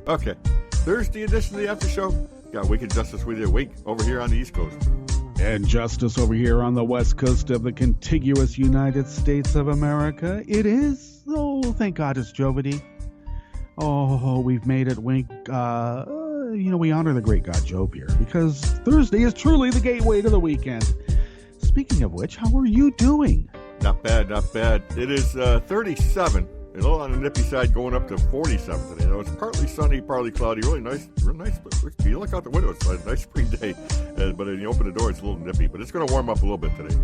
Okay. Thursday edition of the After Show. Got Wicked Justice with you a week over here on the East Coast. And Justice over here on the west coast of the contiguous United States of America. It is, thank God it's Giovedi. Oh, we've made it, Wink. We honor the great God Job here because Thursday is truly the gateway to the weekend. Speaking of which, how are you doing? Not bad, not bad. It is 37. A little on the nippy side, going up to 47 today. It's partly sunny, partly cloudy. Really nice, real nice. But you look out the window, it's a nice spring day. But when you open the door, it's a little nippy. But it's going to warm up a little bit today.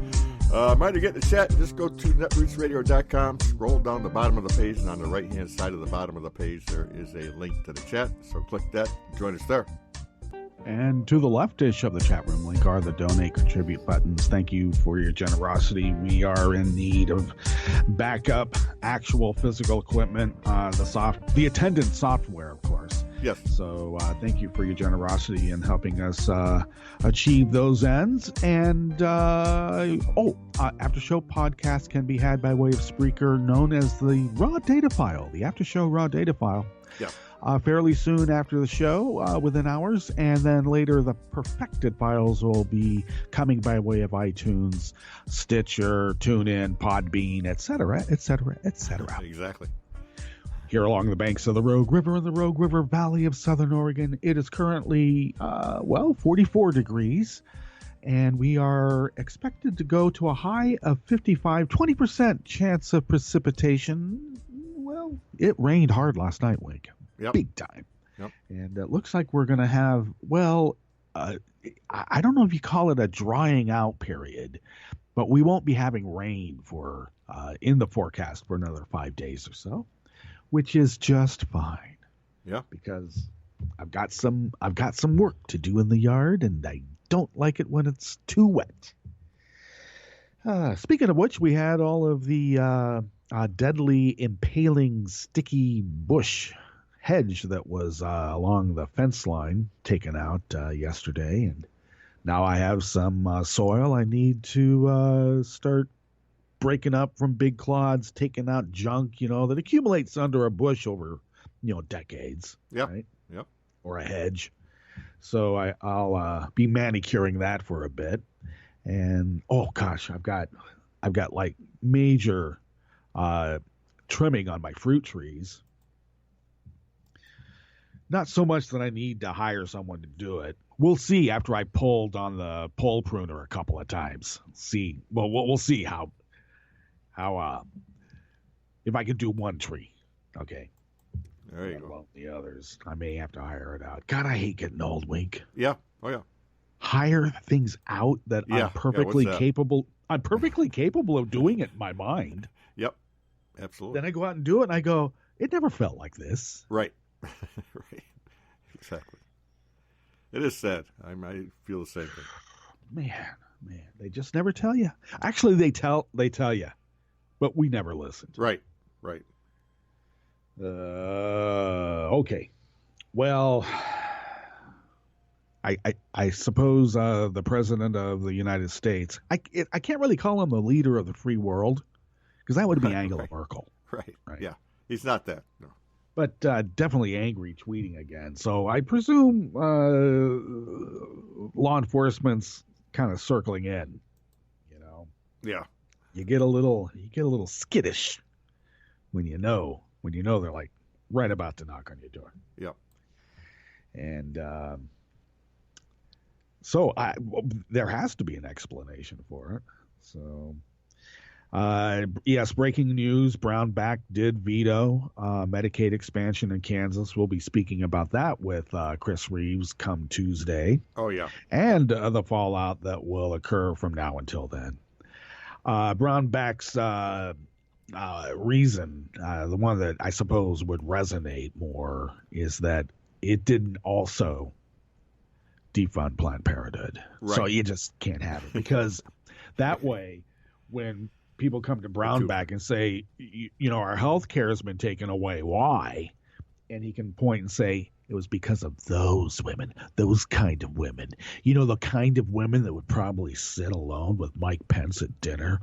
Mind to get in the chat, just go to netrootsradio.com, scroll down the bottom of the page, and on the right-hand side of the bottom of the page, there is a link to the chat. So click that, join us there. And to the leftish of the chat room link are the donate, contribute buttons. Thank you for your generosity. We are in need of backup, actual physical equipment, the attendant software, of course. Yes. So thank you for your generosity in helping us achieve those ends. And after show podcast can be had by way of Spreaker, known as the raw data file, the after show raw data file. Yeah. Fairly soon after the show, within hours, and then later the perfected files will be coming by way of iTunes, Stitcher, TuneIn, Podbean, etc., etc., etc. Exactly. Here along the banks of the Rogue River in the Rogue River Valley of Southern Oregon, it is currently, 44 degrees, and we are expected to go to a high of 55, 20% chance of precipitation. Well, it rained hard last night, Wink. Yep. Big time. Yep. And it looks like we're going to have, I don't know if you call it a drying out period, but we won't be having rain for in the forecast for another 5 days or so, which is just fine. Yeah. Because I've got some work to do in the yard, and I don't like it when it's too wet. Speaking of which, we had all of the deadly, impaling, sticky bush hedge that was along the fence line taken out yesterday, and now I have some soil I need to start breaking up from big clods, taking out junk, that accumulates under a bush over, decades. Yeah. Right? Yep. Or a hedge. So I'll be manicuring that for a bit, and I've got like major trimming on my fruit trees. Not so much that I need to hire someone to do it. We'll see after I pulled on the pole pruner a couple of times. We'll see how if I can do one tree. Okay. There you go. Well, the others, I may have to hire it out. God, I hate getting old, Wink. Yeah. Oh yeah. Hire things out that I'm perfectly that? capable. I'm perfectly capable of doing it in my mind. Yep. Absolutely. Then I go out and do it, and I go, it never felt like this. Right. Right. Exactly. It is sad. I feel the same thing. Man, they just never tell you. Actually, they tell you, but we never listened. Right. Okay. Well, I suppose the president of the United States. I can't really call him the leader of the free world because that would be Angela Merkel. Right. Yeah. He's not that. No. But definitely angry, tweeting again. So I presume law enforcement's kind of circling in. Yeah. You get a little skittish when you know they're like right about to knock on your door. Yep. And so there has to be an explanation for it. So. Yes, breaking news. Brownback did veto Medicaid expansion in Kansas. We'll be speaking about that with Chris Reeves come Tuesday. Oh, yeah. And the fallout that will occur from now until then. Brownback's reason, the one that I suppose would resonate more, is that it didn't also defund Planned Parenthood. Right. So you just can't have it because that way when people come to Brownback and say, our health care has been taken away. Why? And he can point and say, it was because of those women, those kind of women. The kind of women that would probably sit alone with Mike Pence at dinner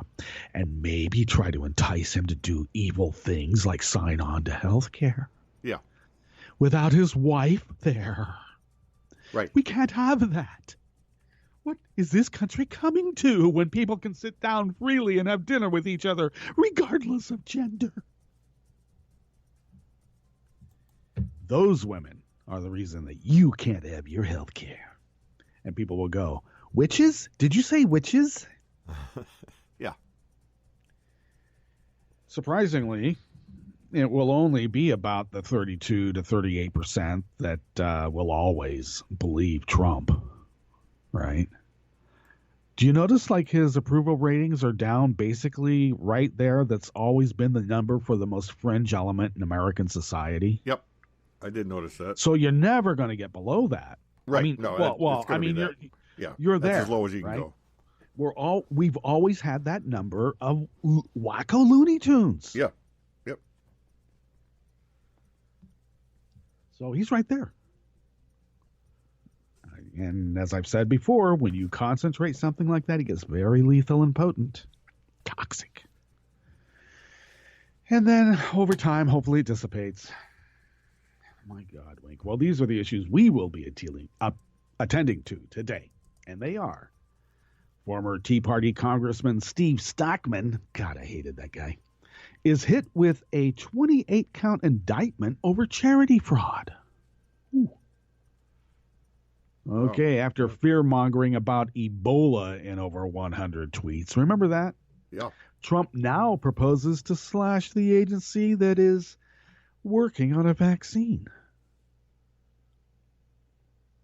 and maybe try to entice him to do evil things like sign on to health care. Yeah. without his wife there. Right. We can't have that. What is this country coming to when people can sit down freely and have dinner with each other, regardless of gender? Those women are the reason that you can't have your health care. And people will go, witches? Did you say witches? Yeah. Surprisingly, it will only be about the 32 to 38% that will always believe Trump, right? Do you notice like his approval ratings are down basically right there? That's always been the number for the most fringe element in American society. Yep. I did notice that. So you're never going to get below that. Right. I mean, No, I mean, you're that's there. as low as you right? can go. We've always had that number of wacko Looney Tunes. Yeah. Yep. So he's right there. And as I've said before, when you concentrate something like that, it gets very lethal and potent. Toxic. And then over time, hopefully it dissipates. My God, Wink. Well, these are the issues we will be attending to today. And they are former Tea Party Congressman Steve Stockman, God, I hated that guy, is hit with a 28-count indictment over charity fraud. Ooh. Okay, after fear-mongering about Ebola in over 100 tweets. Remember that? Yeah. Trump now proposes to slash the agency that is working on a vaccine.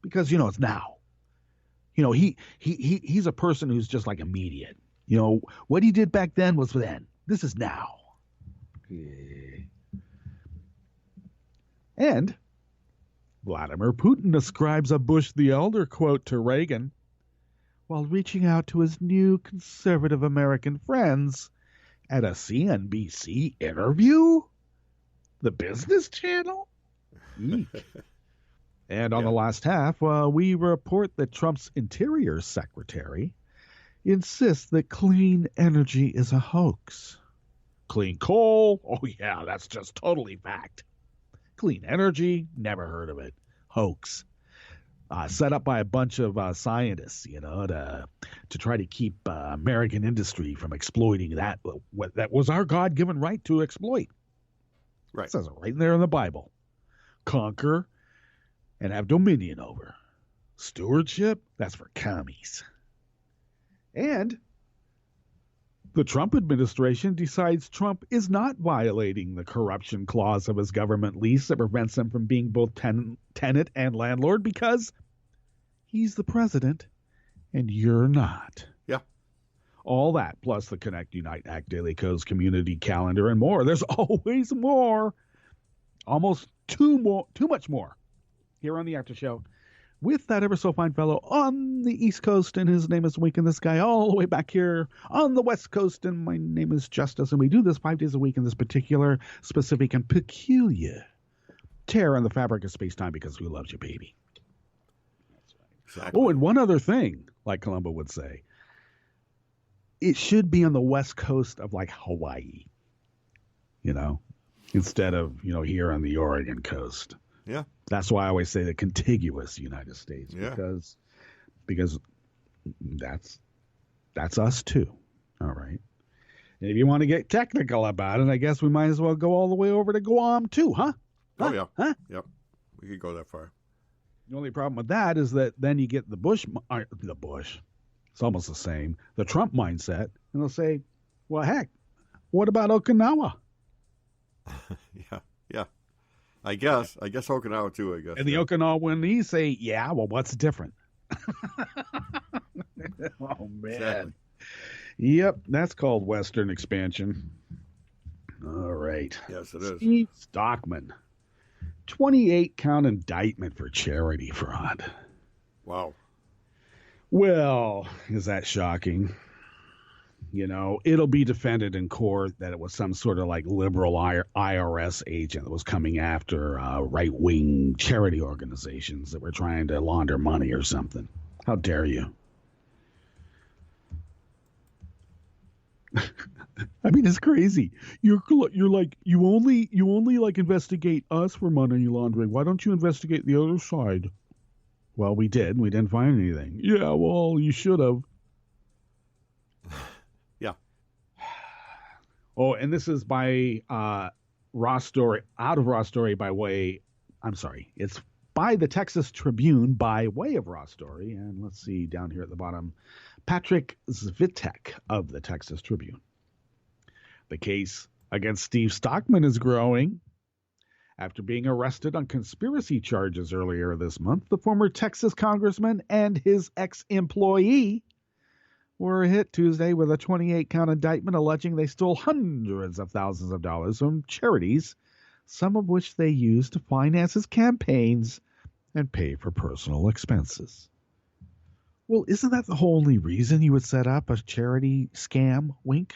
Because, it's now. He's a person who's just like immediate. What he did back then was then. This is now. And Vladimir Putin ascribes a Bush the Elder quote to Reagan while reaching out to his new conservative American friends at a CNBC interview? The Business Channel? Eek. And on the last half, we report that Trump's Interior Secretary insists that clean energy is a hoax. Clean coal? Oh, yeah, that's just totally fact. Clean energy? Never heard of it. Hoax. Set up by a bunch of scientists, to try to keep American industry from exploiting that was our God-given right to exploit. Right. It says it right there in the Bible. Conquer and have dominion over. Stewardship, that's for commies. And the Trump administration decides Trump is not violating the corruption clause of his government lease that prevents him from being both tenant and landlord because he's the president and you're not. Yeah. All that, plus the Connect, Unite, Act, Daily Codes, community calendar, and more. There's always more. Almost too much more. Here on the After Show with that ever so fine fellow on the East Coast, and his name is Wink, and this guy all the way back here on the West Coast, and my name is Justice, and we do this 5 days a week in this particular, specific, and peculiar tear on the fabric of space-time because who loves you, baby? That's right. Exactly. Oh, and one other thing, like Columbo would say, it should be on the West Coast of like Hawaii, instead of, here on the Oregon coast. Yeah. That's why I always say the contiguous United States, because that's us too. All right. And if you want to get technical about it, I guess we might as well go all the way over to Guam too, huh? Oh yeah. Huh? Yep. We could go that far. The only problem with that is that then you get the Bush. It's almost the same. The Trump mindset, and they'll say, "Well, heck, what about Okinawa?" Yeah. I guess Okinawa too, And the Okinawans say, yeah, well, what's different? Oh, man. Exactly. Yep, that's called Western expansion. All right. Yes, it is. Steve Stockman, 28-count indictment for charity fraud. Wow. Well, is that shocking? It'll be defended in court that it was some sort of like liberal IRS agent that was coming after right-wing charity organizations that were trying to launder money or something. How dare you? I mean, it's crazy. You're like you only like investigate us for money laundering. Why don't you investigate the other side? Well, we did. We didn't find anything. Yeah, well, you should have. Yeah. Oh, and this is by Ross Story, out of Ross Story by way. I'm sorry, it's by the Texas Tribune by way of Ross Story. And let's see down here at the bottom, Patrick Zvitek of the Texas Tribune. The case against Steve Stockman is growing. After being arrested on conspiracy charges earlier this month, the former Texas congressman and his ex-employee were hit Tuesday with a 28-count indictment alleging they stole hundreds of thousands of dollars from charities, some of which they used to finance his campaigns and pay for personal expenses. Well, isn't that the only reason you would set up a charity scam, Wink?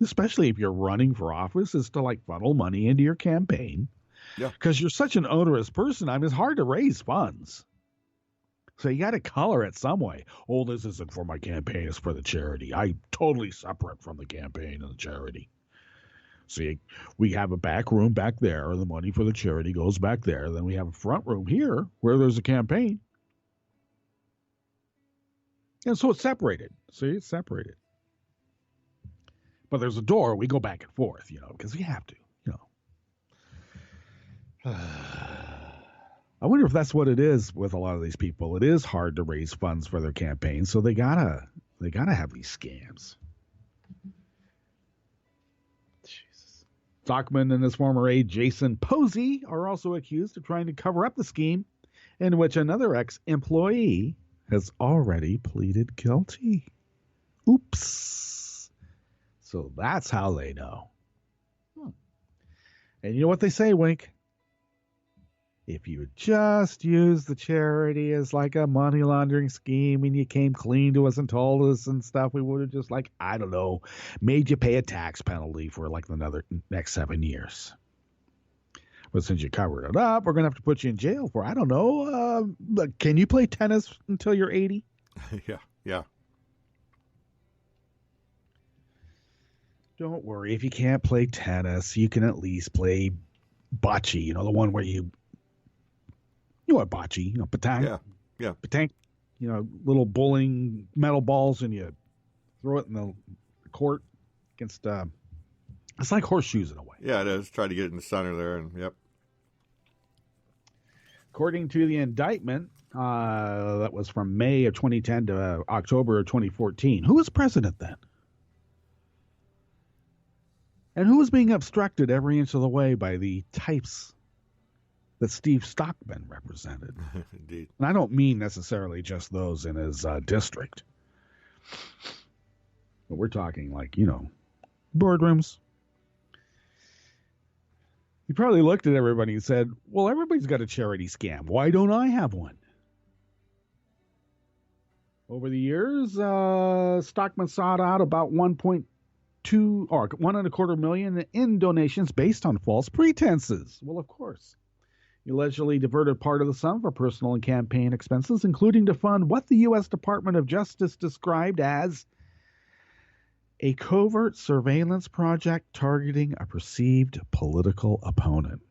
Especially if you're running for office, is to like funnel money into your campaign. Yeah. Because you're such an onerous person. I mean, it's hard to raise funds. So you got to color it some way. Oh, this isn't for my campaign. It's for the charity. I'm totally separate from the campaign and the charity. See, we have a back room back there. The money for the charity goes back there. Then we have a front room here where there's a campaign. And so it's separated. See, it's separated. But there's a door. We go back and forth, because we have to, I wonder if that's what it is with a lot of these people. It is hard to raise funds for their campaigns, so they gotta have these scams. Jesus. Stockman and his former aide Jason Posey are also accused of trying to cover up the scheme, in which another ex-employee has already pleaded guilty. Oops. So that's how they know. And you know what they say, Wink? If you just used the charity as like a money laundering scheme and you came clean to us and told us and stuff, we would have just I don't know, made you pay a tax penalty for the next 7 years. But since you covered it up, we're going to have to put you in jail for, I don't know, can you play tennis until you're 80? Yeah. Don't worry. If you can't play tennis, you can at least play bocce. The one where you know what bocce? Petanque. Yeah. Petanque. Little bowling metal balls, and you throw it in the court against. It's like horseshoes in a way. Yeah, it is. Try to get it in the center there, and yep. According to the indictment, that was from May of 2010 to October of 2014. Who was president then? And who was being obstructed every inch of the way by the types that Steve Stockman represented? Indeed. And I don't mean necessarily just those in his district. But we're talking boardrooms. He probably looked at everybody and said, well, everybody's got a charity scam. Why don't I have one? Over the years, Stockman sought out about 1.2 or $1.25 million in donations based on false pretenses. Well, of course. He allegedly diverted part of the sum for personal and campaign expenses, including to fund what the U.S. Department of Justice described as a covert surveillance project targeting a perceived political opponent.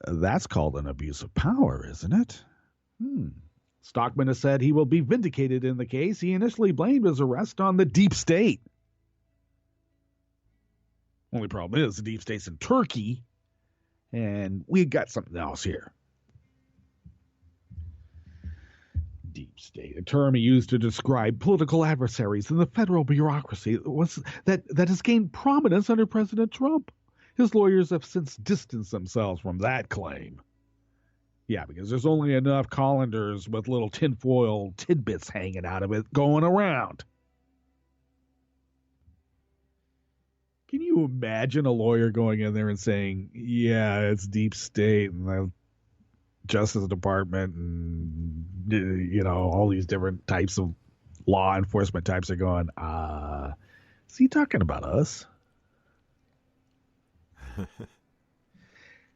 That's called an abuse of power, isn't it? Stockman has said he will be vindicated in the case. He initially blamed his arrest on the deep state. Only problem is the deep state's in Turkey, and we got something else here. Deep state, a term he used to describe political adversaries in the federal bureaucracy that has gained prominence under President Trump. His lawyers have since distanced themselves from that claim. Yeah, because there's only enough colanders with little tinfoil tidbits hanging out of it going around. Can you imagine a lawyer going in there and saying, yeah, it's deep state and the Justice Department and, all these different types of law enforcement types are going, is he talking about us?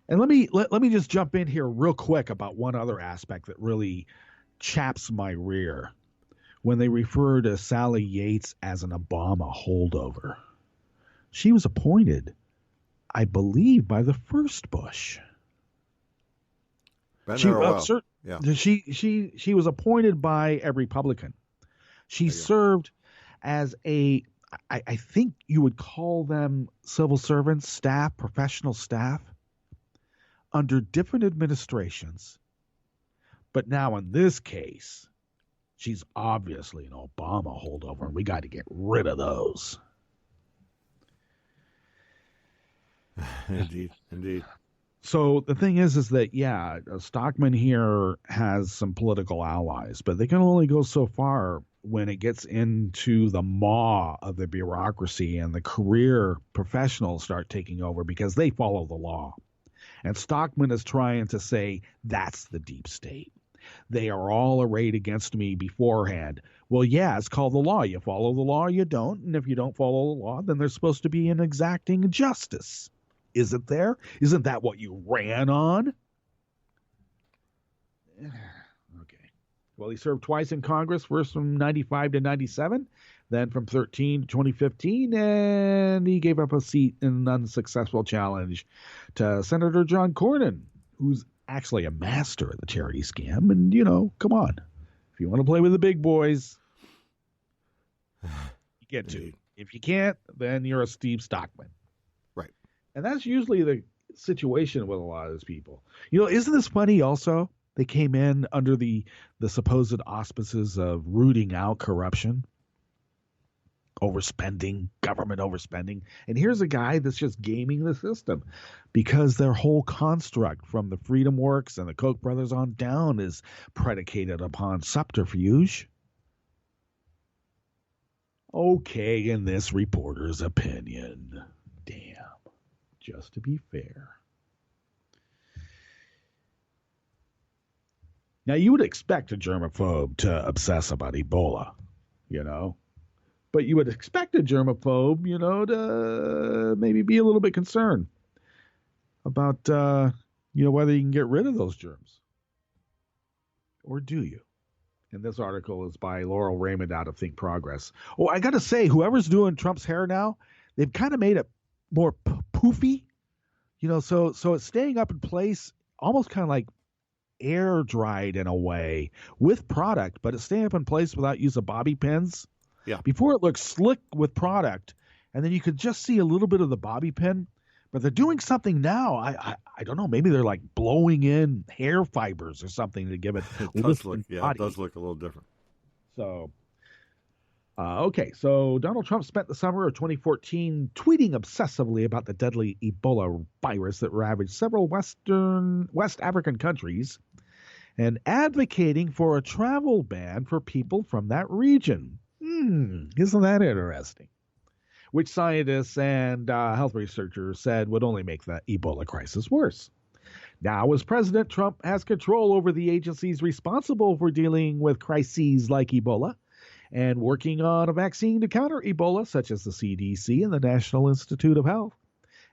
And let me just jump in here real quick about one other aspect that really chaps my rear when they refer to Sally Yates as an Obama holdover. She was appointed, I believe, by the first Bush. Been there a while. Yeah. She was appointed by a Republican. She served as I think you would call them civil servants, staff, professional staff, under different administrations. But now in this case, she's obviously an Obama holdover, and we got to get rid of those. Indeed. So the thing is that, Stockman here has some political allies, but they can only go so far when it gets into the maw of the bureaucracy and the career professionals start taking over because they follow the law. And Stockman is trying to say that's the deep state. They are all arrayed against me beforehand. Well, yeah, it's called the law. You follow the law, you don't. And if you don't follow the law, then there's supposed to be an exacting justice. Isn't there? Isn't that what you ran on? Okay. Well, he served twice in Congress, first from 95 to 97, then from 13 to 2015, and he gave up a seat in an unsuccessful challenge to Senator John Cornyn, who's actually a master of the charity scam. And, come on. If you want to play with the big boys, you get to. If you can't, then you're a Steve Stockman. Right. And that's usually the situation with a lot of these people. Isn't this funny also? They came in under the supposed auspices of rooting out corruption, overspending, government overspending. And here's a guy that's just gaming the system because their whole construct from the Freedom Works and the Koch brothers on down is predicated upon subterfuge. Okay, in this reporter's opinion. Damn. Just to be fair. Now, you would expect a germaphobe to obsess about Ebola, But you would expect a germaphobe, to maybe be a little bit concerned about, whether you can get rid of those germs. Or do you? And this article is by Laurel Raymond out of Think Progress. Oh, I got to say, whoever's doing Trump's hair now, they've kind of made it more poofy, so it's staying up in place, almost kind of like air dried in a way with product, but it's staying up in place without use of bobby pins. Yeah. Before it looked slick with product, and then you could just see a little bit of the bobby pin. But they're doing something now. I don't know. Maybe they're like blowing in hair fibers or something to give it. It does look a little different. So, okay. So Donald Trump spent the summer of 2014 tweeting obsessively about the deadly Ebola virus that ravaged several West African countries, and advocating for a travel ban for people from that region. Isn't that interesting? Which scientists and health researchers said would only make the Ebola crisis worse. Now, as president, Trump has control over the agencies responsible for dealing with crises like Ebola and working on a vaccine to counter Ebola, such as the CDC and the National Institute of Health,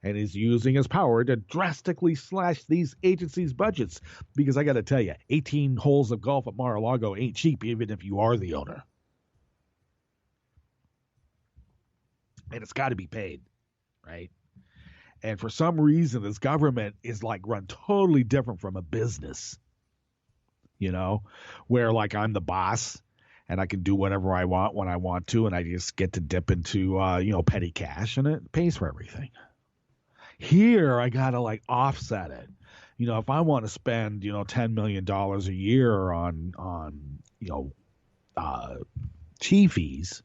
and is using his power to drastically slash these agencies' budgets. Because I got to tell you, 18 holes of golf at Mar-a-Lago ain't cheap, even if you are the owner. And it's got to be paid, right? And for some reason, this government is like run totally different from a business, where like I'm the boss and I can do whatever I want when I want to, and I just get to dip into, petty cash, and it pays for everything. Here, I got to like offset it. If I want to spend, $10 million a year on chief fees,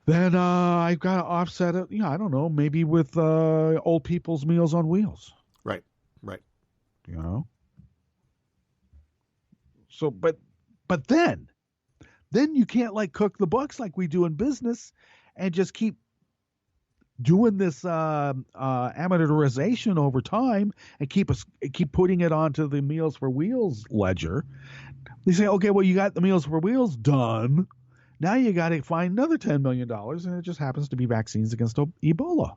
then I've got to offset it. I don't know, maybe with old people's Meals on Wheels. Right. So, but then you can't like cook the books like we do in business, and just keep doing this amortization over time, and keep putting it onto the Meals for Wheels ledger. They say, okay, well, you got the Meals for Wheels done. Now you got to find another $10 million, and it just happens to be vaccines against Ebola.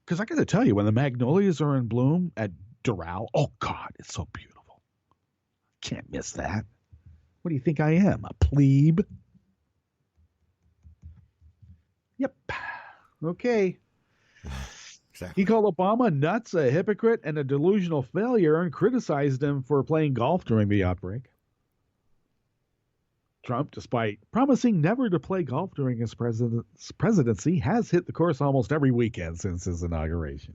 Because I got to tell you, when the magnolias are in bloom at Doral, oh, God, it's so beautiful. Can't miss that. What do you think I am, a plebe? Yep. Okay. Exactly. He called Obama nuts, a hypocrite, and a delusional failure, and criticized him for playing golf during the outbreak. Trump, despite promising never to play golf during his presidency, has hit the course almost every weekend since his inauguration.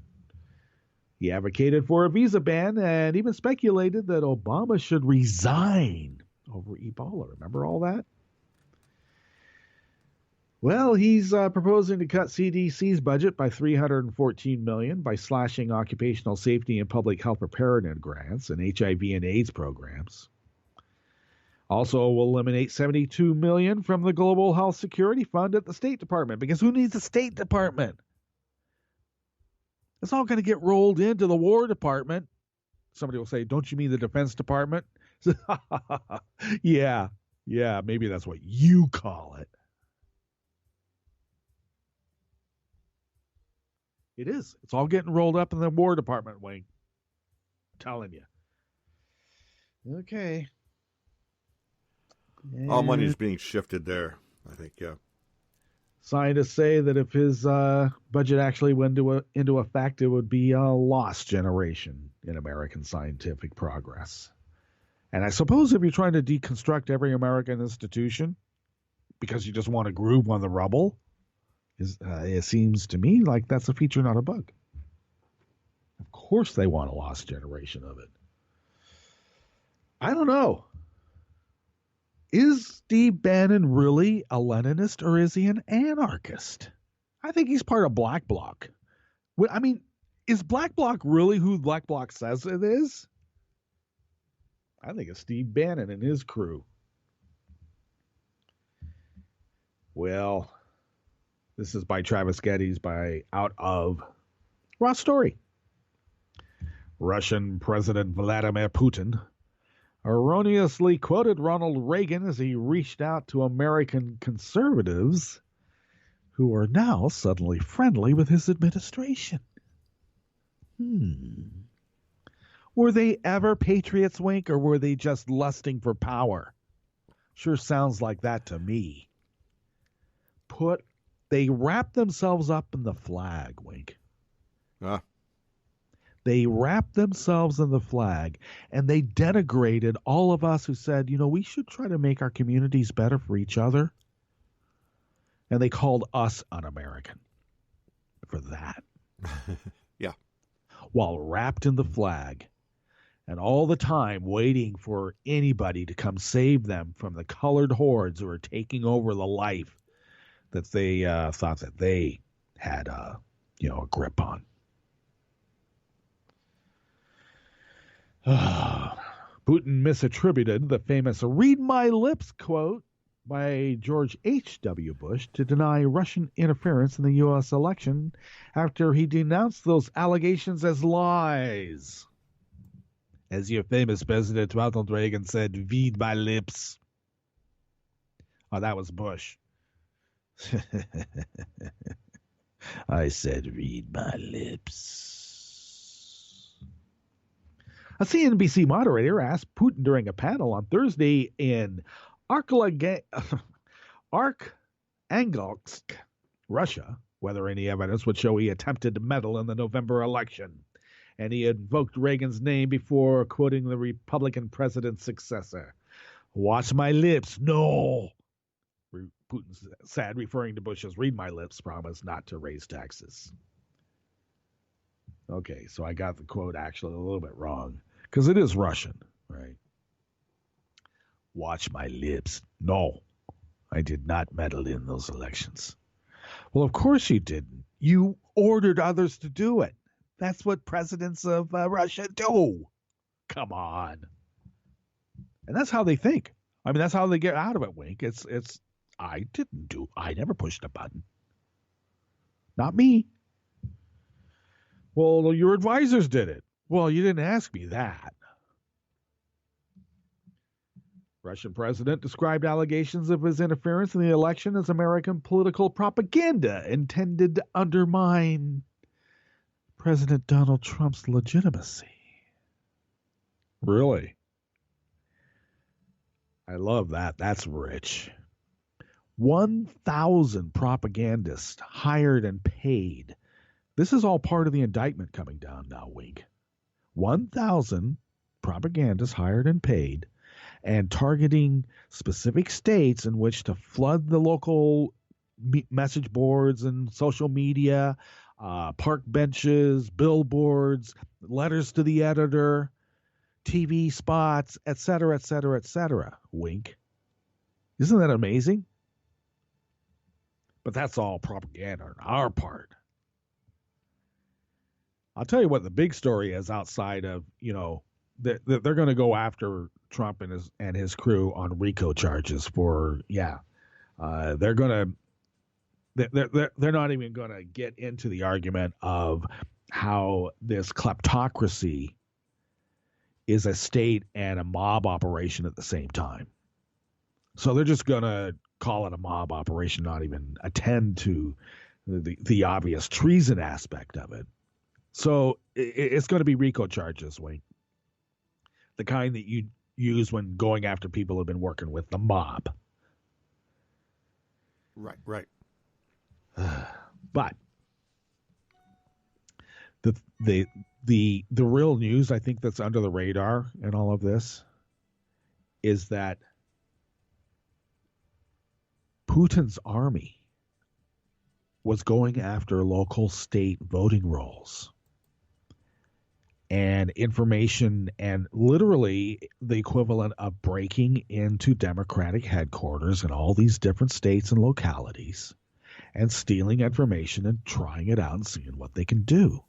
He advocated for a visa ban and even speculated that Obama should resign over Ebola. Remember all that? Well, he's proposing to cut CDC's budget by $314 million by slashing occupational safety and public health preparedness grants and HIV and AIDS programs. Also will eliminate $72 million from the Global Health Security Fund at the State Department, because who needs a State Department? It's all going to get rolled into the War Department. Somebody will say, don't you mean the Defense Department? Yeah, maybe that's what you call it. It is. It's all getting rolled up in the War Department, Wayne. I'm telling you. Okay. All money is being shifted there, I think, yeah. Scientists say that if his budget actually went into effect, it would be a lost generation in American scientific progress. And I suppose if you're trying to deconstruct every American institution because you just want to groove on the rubble, it seems to me like that's a feature, not a bug. Of course they want a lost generation of it. I don't know. Is Steve Bannon really a Leninist, or is he an anarchist? I think he's part of Black Bloc. I mean, is Black Bloc really who Black Bloc says it is? I think it's Steve Bannon and his crew. Well, this is by Travis Geddes out of Raw Story. Russian President Vladimir Putin erroneously quoted Ronald Reagan as he reached out to American conservatives who are now suddenly friendly with his administration. Were they ever patriots, Wink, or were they just lusting for power? Sure sounds like that to me. They wrapped themselves up in the flag, Wink. They wrapped themselves in the flag, and they denigrated all of us who said, we should try to make our communities better for each other. And they called us un-American for that. Yeah. While wrapped in the flag, and all the time waiting for anybody to come save them from the colored hordes who are taking over the life that they thought that they had a grip on. Putin misattributed the famous "read my lips" quote by George H.W. Bush to deny Russian interference in the U.S. election after he denounced those allegations as lies. As your famous President Ronald Reagan said, "read my lips." Oh, that was Bush. I said, "read my lips." A CNBC moderator asked Putin during a panel on Thursday in Arkhangelsk, Russia, whether any evidence would show he attempted to meddle in the November election, and he invoked Reagan's name before quoting the Republican president's successor. "Watch my lips, no," Putin said, referring to Bush's "read my lips" promise not to raise taxes. Okay, so I got the quote actually a little bit wrong, because it is Russian, right? "Watch my lips. No, I did not meddle in those elections." Well, of course you didn't. You ordered others to do it. That's what presidents of Russia do. Come on. And that's how they think. I mean, that's how they get out of it, Wink. I never pushed a button. Not me. Well, your advisors did it. Well, you didn't ask me that. Russian president described allegations of his interference in the election as American political propaganda intended to undermine President Donald Trump's legitimacy. Really? I love that. That's rich. 1,000 propagandists hired and paid. This is all part of the indictment coming down now, Wink. 1,000 propagandists hired and paid and targeting specific states in which to flood the local message boards and social media, park benches, billboards, letters to the editor, TV spots, etc., etc., etc. Wink. Isn't that amazing? But that's all propaganda on our part. I'll tell you what the big story is outside of, they're going to go after Trump and his crew on RICO charges for, they're going to, they're not even going to get into the argument of how this kleptocracy is a state and a mob operation at the same time. So they're just going to call it a mob operation, not even attend to the obvious treason aspect of it. So it's going to be RICO charges, Wayne. The kind that you use when going after people who have been working with the mob. Right. But the real news, I think, that's under the radar in all of this is that Putin's army was going after local state voting rolls and information, and literally the equivalent of breaking into Democratic headquarters in all these different states and localities and stealing information and trying it out and seeing what they can do.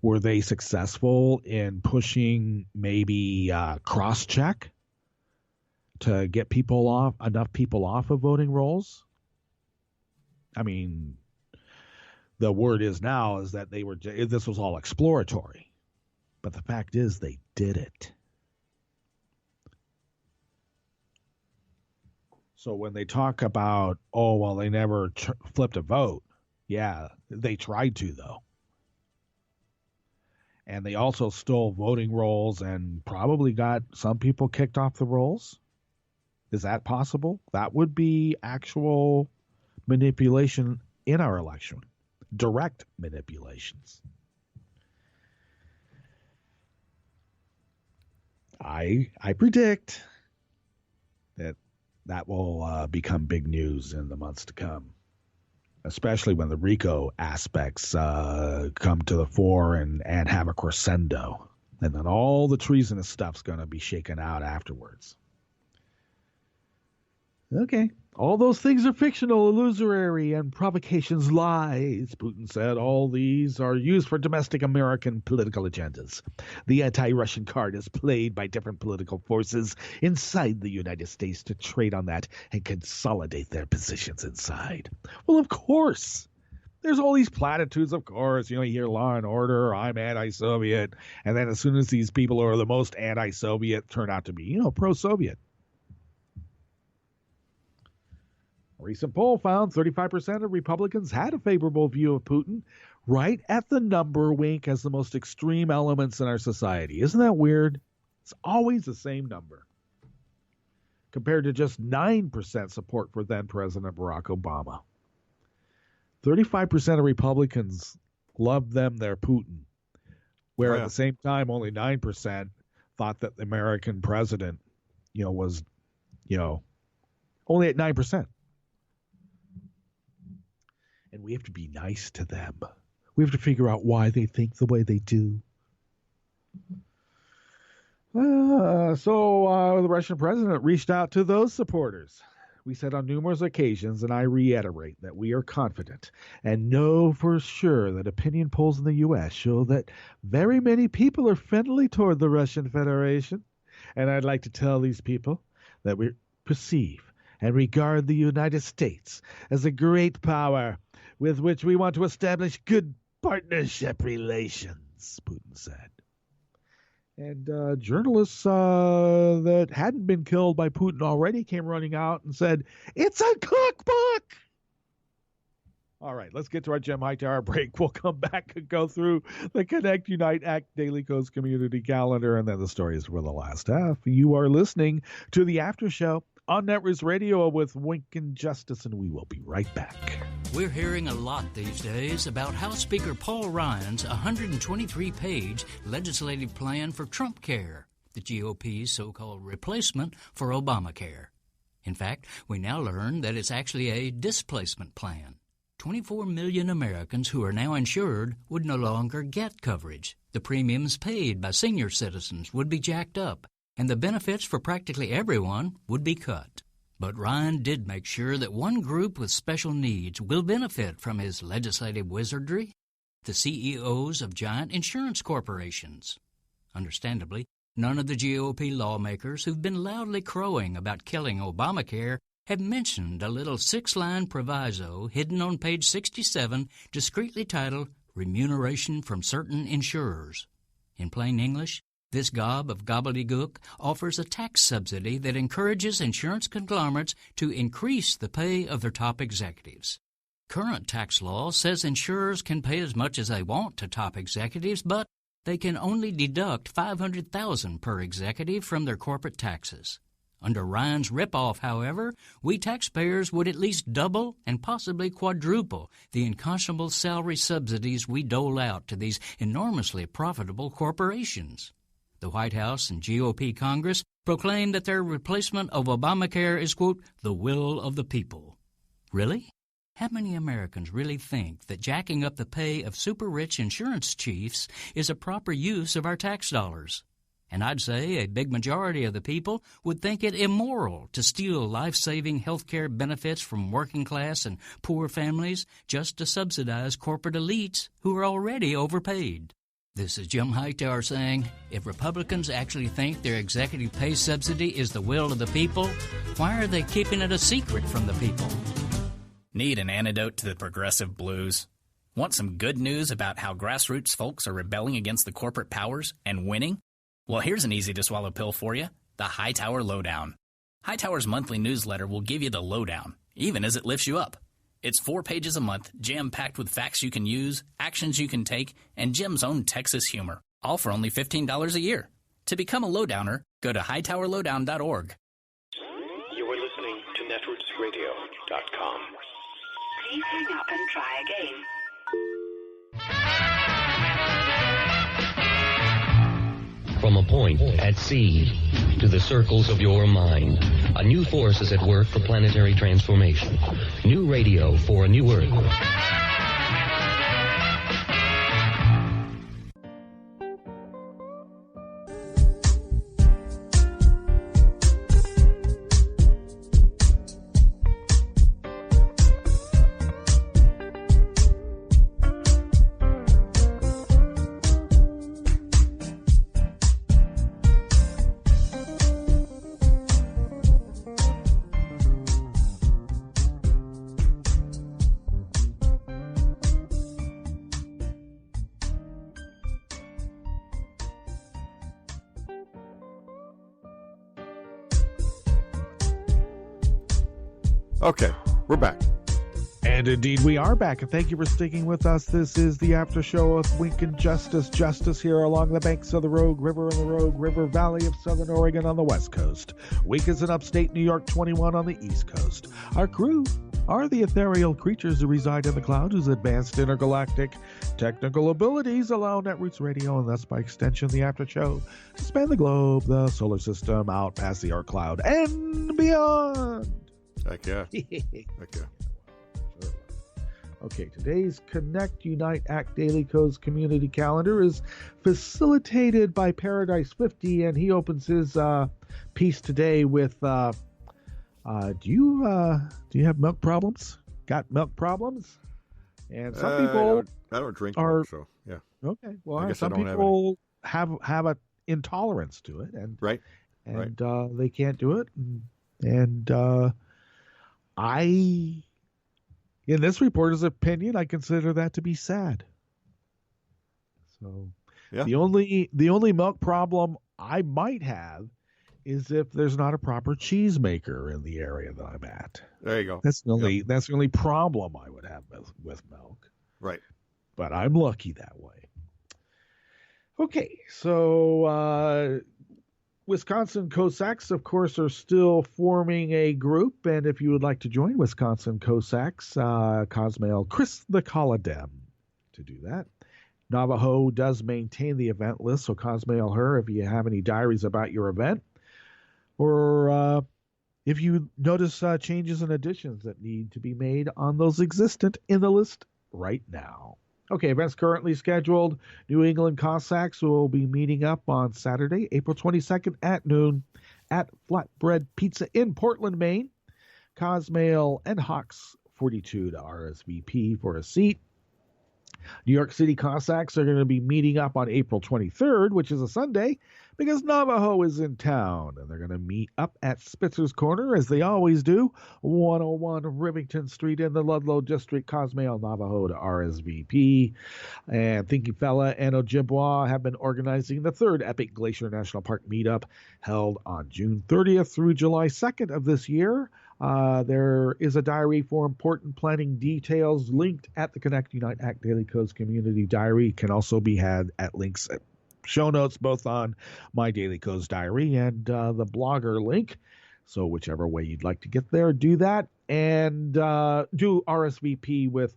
Were they successful in pushing maybe cross-check to get enough people off of voting rolls? I mean, the word is now is that this was all exploratory, but the fact is they did it. So when they talk about, they never flipped a vote. Yeah, they tried to, though. And they also stole voting rolls and probably got some people kicked off the rolls. Is that possible? That would be actual manipulation in our election. Direct manipulations. I predict that will become big news in the months to come, especially when the RICO aspects come to the fore and have a crescendo. And then all the treasonous stuff's going to be shaken out afterwards. Okay. All those things are fictional, illusory, and provocations lies, Putin said. All these are used for domestic American political agendas. The anti-Russian card is played by different political forces inside the United States to trade on that and consolidate their positions inside. Well, of course. There's all these platitudes, of course. You hear law and order, I'm anti-Soviet. And then as soon as these people who are the most anti-Soviet turn out to be, pro-Soviet. A recent poll found 35% of Republicans had a favorable view of Putin, right at the number, Wink, as the most extreme elements in our society. Isn't that weird? It's always the same number, compared to just 9% support for then-President Barack Obama. 35% of Republicans loved their Putin, where at the same time only 9% thought that the American president, was, only at 9%. And we have to be nice to them. We have to figure out why they think the way they do. So the Russian president reached out to those supporters. We said on numerous occasions, and I reiterate, that we are confident and know for sure that opinion polls in the U.S. show that very many people are friendly toward the Russian Federation. And I'd like to tell these people that we perceive and regard the United States as a great power with which we want to establish good partnership relations, Putin said. And journalists that hadn't been killed by Putin already came running out and said, it's a cookbook! All right, let's get to our Jim Hightower break. We'll come back and go through the Connect, Unite, Act Daily Coast Community Calendar, and then the stories for the last half. You are listening to the After Show on Netroots Radio with Wink and Justice, and we will be right back. We're hearing a lot these days about House Speaker Paul Ryan's 123-page legislative plan for Trump Care, the GOP's so-called replacement for Obamacare. In fact, we now learn that it's actually a displacement plan. 24 million Americans who are now insured would no longer get coverage. The premiums paid by senior citizens would be jacked up, and the benefits for practically everyone would be cut. But Ryan did make sure that one group with special needs will benefit from his legislative wizardry: the CEOs of giant insurance corporations. Understandably, none of the GOP lawmakers who've been loudly crowing about killing Obamacare have mentioned a little 6-line proviso hidden on page 67, discreetly titled Remuneration from Certain Insurers. In plain English, this gob of gobbledygook offers a tax subsidy that encourages insurance conglomerates to increase the pay of their top executives. Current tax law says insurers can pay as much as they want to top executives, but they can only deduct $500,000 per executive from their corporate taxes. Under Ryan's ripoff, however, we taxpayers would at least double and possibly quadruple the unconscionable salary subsidies we dole out to these enormously profitable corporations. The White House and GOP Congress proclaim that their replacement of Obamacare is, quote, the will of the people. Really? How many Americans really think that jacking up the pay of super-rich insurance chiefs is a proper use of our tax dollars? And I'd say a big majority of the people would think it immoral to steal life-saving health care benefits from working-class and poor families just to subsidize corporate elites who are already overpaid. This is Jim Hightower saying, if Republicans actually think their executive pay subsidy is the will of the people, why are they keeping it a secret from the people? Need an antidote to the progressive blues? Want some good news about how grassroots folks are rebelling against the corporate powers and winning? Well, here's an easy-to-swallow pill for you, the Hightower Lowdown. Hightower's monthly newsletter will give you the lowdown, even as it lifts you up. It's 4 pages a month, jam-packed with facts you can use, actions you can take, and Jim's own Texas humor, all for only $15 a year. To become a lowdowner, go to hightowerlowdown.org. You are listening to netrootsradio.com. Please hang up and try again. From a point at sea to the circles of your mind, a new force is at work for planetary transformation. New radio for a new Earth. Okay, we're back. And indeed, we are back, and thank you for sticking with us. This is the After Show of Wink and Justice. Justice here along the banks of the Rogue River and the Rogue River Valley of Southern Oregon on the West Coast. Wink is in upstate New York, 21 on the East Coast. Our crew are the ethereal creatures who reside in the cloud, whose advanced intergalactic technical abilities allow Netroots Radio, and thus by extension the After Show, to span the globe, the solar system, out past the Oort cloud, and beyond. Heck yeah. Heck yeah. Okay, today's Connect, Unite, Act Daily Codes Community Calendar is facilitated by Paradise 50, and he opens his piece today with, do you have milk problems? Got milk problems? And some people I don't drink milk, so yeah. Okay, well, I guess some people have an intolerance to it, and right, they can't do it, and I, in this reporter's opinion, I consider that to be sad. So, yeah. The only milk problem I might have is if there's not a proper cheese maker in the area that I'm at. There you go. That's the only problem I would have with milk. Right. But I'm lucky that way. Okay, so Wisconsin Cossacks, of course, are still forming a group, and if you would like to join Wisconsin Cossacks, Cosmail Chris the Colladem to do that. Navajo does maintain the event list, so Cosmail her if you have any diaries about your event, or if you notice changes and additions that need to be made on those existent in the list right now. Okay, events currently scheduled. New England Cossacks will be meeting up on Saturday, April 22nd at noon at Flatbread Pizza in Portland, Maine. Cosmail and Hawks 42 to RSVP for a seat. New York City Cossacks are going to be meeting up on April 23rd, which is a Sunday, because Navajo is in town, and they're going to meet up at Spitzer's Corner, as they always do, 101 Rivington Street in the Ludlow District. Cosmail Navajo to RSVP. And Thinking Fella and Ojibwa have been organizing the third Epic Glacier National Park meetup, held on June 30th through July 2nd of this year. There is a diary for important planning details linked at the Connect Unite Act Daily Codes Community Diary. Can also be had at links at show notes, both on my Daily Codes Diary and the blogger link. So whichever way you'd like to get there, do that. And do RSVP with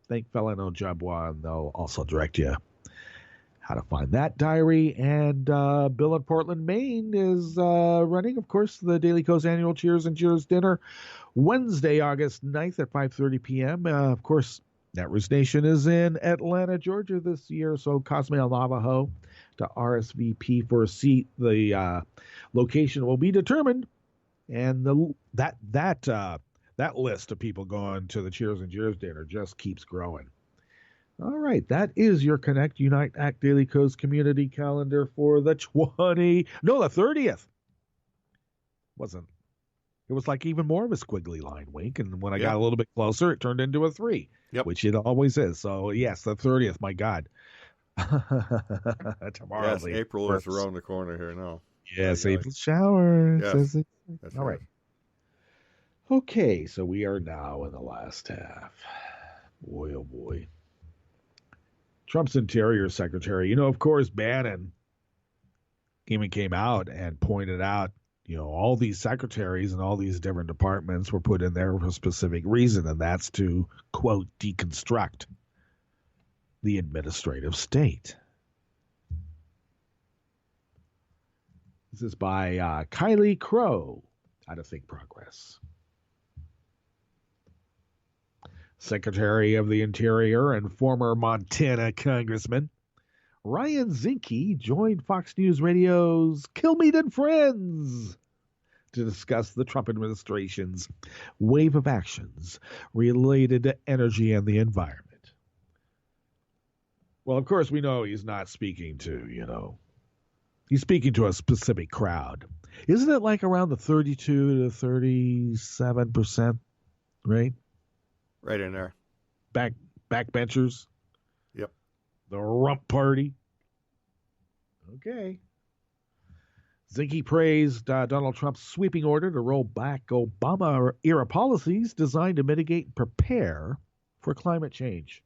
Thank Fella and Ojibwa, and they'll also direct you how to find that diary. And Bill in Portland, Maine is running, of course, the Daily Codes annual Cheers and Cheers dinner Wednesday, August 9th at 5:30 p.m. Of course, Netroots Nation is in Atlanta, Georgia this year, so Cosmail Navajo to RSVP for a seat. The location will be determined, and that list of people going to the Cheers and Cheers dinner just keeps growing. All right, that is your Connect, Unite, Act Daily Codes community calendar for the 30th. It was like even more of a squiggly line, Wink, and when I got a little bit closer, it turned into a 3, which it always is. So, yes, the 30th, my God. Tomorrow. Yes, April is around the corner here now. Yes, April showers. Yes, that's all right. Okay, so we are now in the last half. Boy, oh boy. Trump's Interior Secretary, of course, Bannon came out and pointed out, all these secretaries and all these different departments were put in there for a specific reason, and that's to, quote, deconstruct the administrative state. This is by Kylie Crow out of Think Progress. Secretary of the Interior and former Montana Congressman Ryan Zinke joined Fox News Radio's Kilmeade and Friends to discuss the Trump administration's wave of actions related to energy and the environment. Well, of course, we know he's not speaking to, he's speaking to a specific crowd. Isn't it like around the 32 to 37%, right? Right in there. Backbenchers. Yep. The rump party. Okay. Zinke praised Donald Trump's sweeping order to roll back Obama-era policies designed to mitigate and prepare for climate change,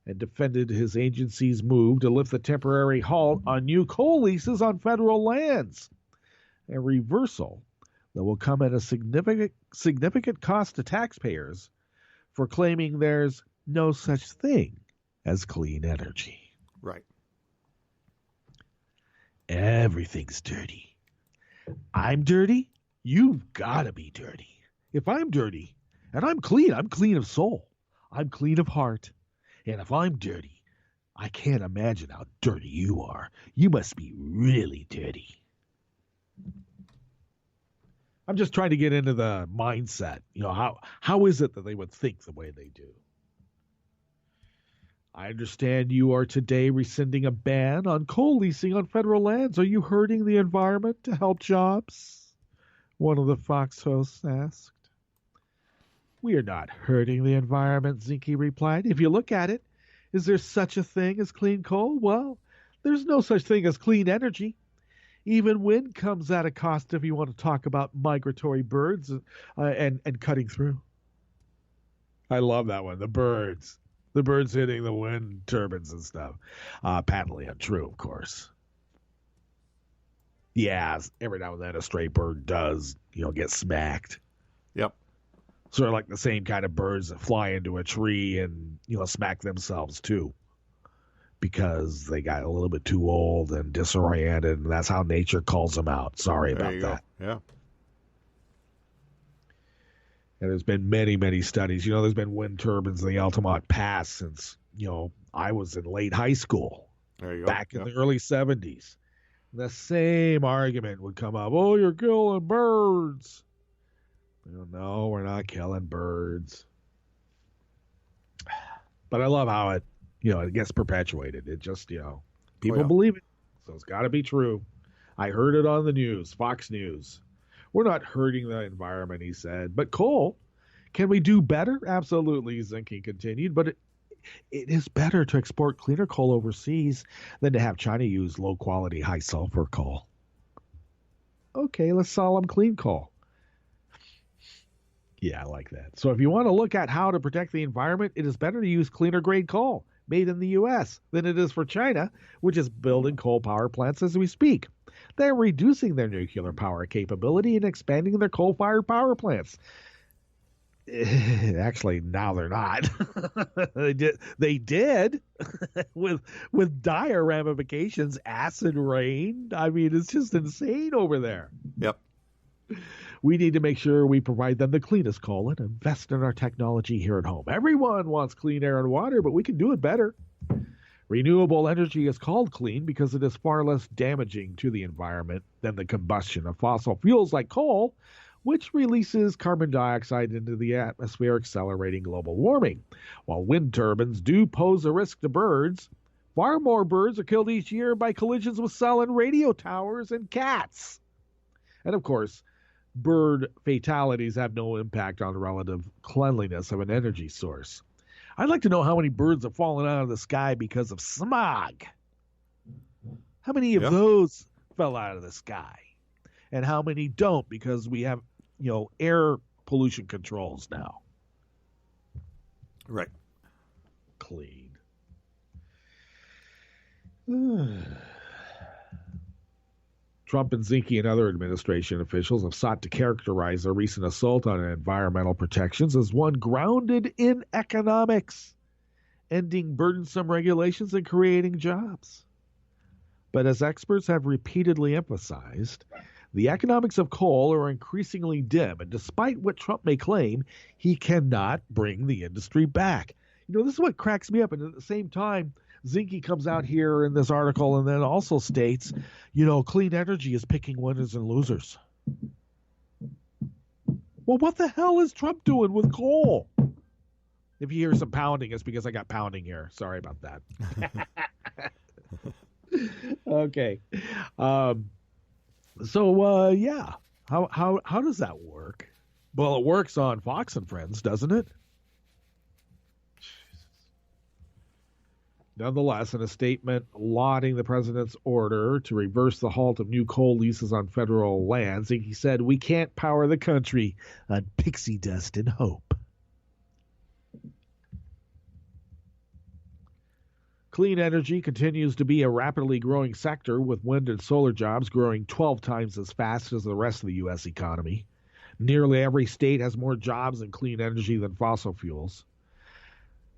and defended his agency's move to lift the temporary halt on new coal leases on federal lands, a reversal that will come at a significant cost to taxpayers for claiming there's no such thing as clean energy. Right. Everything's dirty. I'm dirty, you've got to be dirty. If I'm dirty, and I'm clean of soul. I'm clean of heart. And if I'm dirty, I can't imagine how dirty you are. You must be really dirty. I'm just trying to get into the mindset. How is it that they would think the way they do? I understand you are today rescinding a ban on coal leasing on federal lands. Are you hurting the environment to help jobs? One of the Fox hosts asked. We are not hurting the environment, Zinke replied. If you look at it, is there such a thing as clean coal? Well, there's no such thing as clean energy. Even wind comes at a cost if you want to talk about migratory birds and cutting through. I love that one. The birds. The birds hitting the wind turbines and stuff. Patently untrue, of course. Yeah, every now and then a stray bird does, get smacked. Yep. Sort of like the same kind of birds that fly into a tree and, smack themselves too. Because they got a little bit too old and disoriented, and that's how nature calls them out. Sorry about that. Yeah. And there's been many, many studies. There's been wind turbines in the Altamont Pass since, I was in late high school. There you go. Back in the early 70s. The same argument would come up. Oh, you're killing birds. No, we're not killing birds. But I love how it gets perpetuated. It just, people believe it. So it's got to be true. I heard it on the news, Fox News. We're not hurting the environment, he said. But coal, can we do better? Absolutely, Zinke continued. But it is better to export cleaner coal overseas than to have China use low-quality, high-sulfur coal. Okay, let's sell them clean coal. Yeah, I like that. So if you want to look at how to protect the environment, it is better to use cleaner-grade coal made in the U.S. than it is for China, which is building coal power plants as we speak. They're reducing their nuclear power capability and expanding their coal-fired power plants. Actually, now they're not. They did with dire ramifications, acid rain. I mean, it's just insane over there. Yep. We need to make sure we provide them the cleanest coal and invest in our technology here at home. Everyone wants clean air and water, but we can do it better. Renewable energy is called clean because it is far less damaging to the environment than the combustion of fossil fuels like coal, which releases carbon dioxide into the atmosphere, accelerating global warming. While wind turbines do pose a risk to birds, far more birds are killed each year by collisions with cell and radio towers and cats. And of course, bird fatalities have no impact on the relative cleanliness of an energy source. I'd like to know how many birds have fallen out of the sky because of smog. How many of those fell out of the sky? And how many don't because we have, air pollution controls now? Right. Clean. Trump and Zinke and other administration officials have sought to characterize their recent assault on environmental protections as one grounded in economics, ending burdensome regulations and creating jobs. But as experts have repeatedly emphasized, the economics of coal are increasingly dim, and despite what Trump may claim, he cannot bring the industry back. This is what cracks me up, and at the same time, Zinke comes out here in this article and then also states, clean energy is picking winners and losers. Well, what the hell is Trump doing with coal? If you hear some pounding, it's because I got pounding here. Sorry about that. Okay. Yeah. How does that work? Well, it works on Fox and Friends, doesn't it? Nonetheless, in a statement lauding the president's order to reverse the halt of new coal leases on federal lands, he said, "We can't power the country on pixie dust and hope." Clean energy continues to be a rapidly growing sector, with wind and solar jobs growing 12 times as fast as the rest of the U.S. economy. Nearly every state has more jobs in clean energy than fossil fuels.